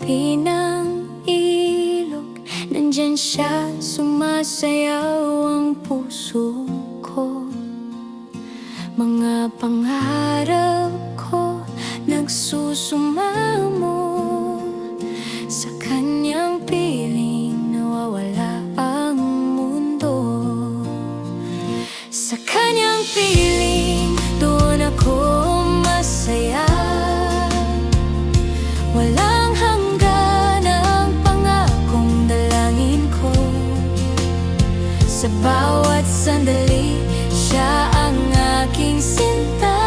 tabi ng ilog, nandyan siya, sumasayaw ang puso ko. Mga pangarap ko nagsusumamo, sa kanyang piling nawawala ang mundo. Sa kanyang piling doon ako masaya. Walang hanggan ang pangakong dalangin ko. Sa bawat sandali, siya ang aking sinta.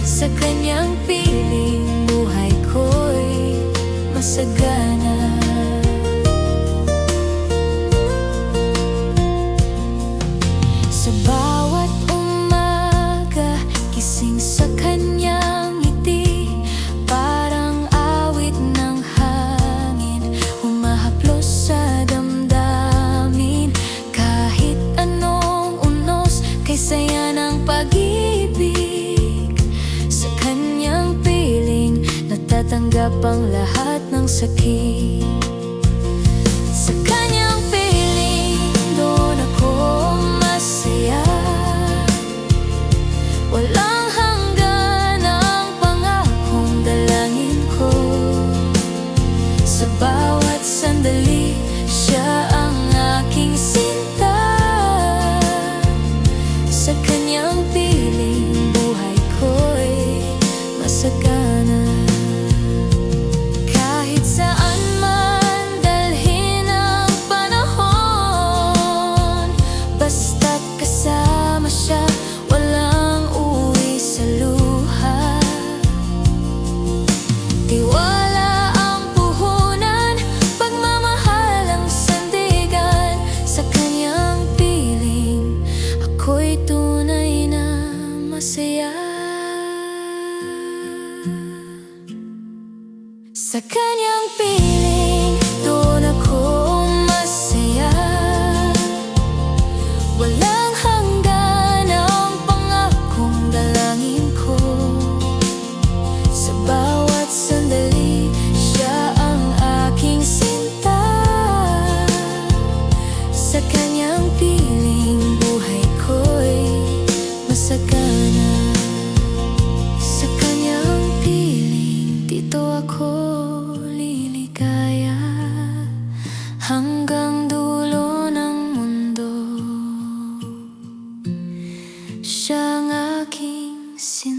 Sa kanyang piling, buhay ko'y masagana. Sa bawat umaga, gising sa kanyang ngiti, parang awit ng hangin, humahaplos sa damdamin. Kahit anong unos, kay saya ng pag-ibig. Sa kanyang piling, natatanggap ang lahat ng sakit. Sa kanyang piling, doon ako masaya. Walang hanggan ang pangakong dalangin ko. Sa bawat sandali, siya ang aking sinta. Sa kanyang piling, buhay ko'y masagana. Kahit saan man dalhin ang panahon, basta't kasama siya, walang uwi sa luha. Tiwala ang puhunan, pagmamahal ang sandigan. Sa kanyang piling, ako'y tunay na masaya. Sa kanyang piling, doon ako masaya. Walang hanggan ang pangakong dalangin ko. Sa bawat sandali, siya ang aking sinta. Sa kanyang piling, buhay ko'y masagana. Sa kanyang piling, dito ako liligaya, hanggang dulo ng mundo. Siya ang aking sinta.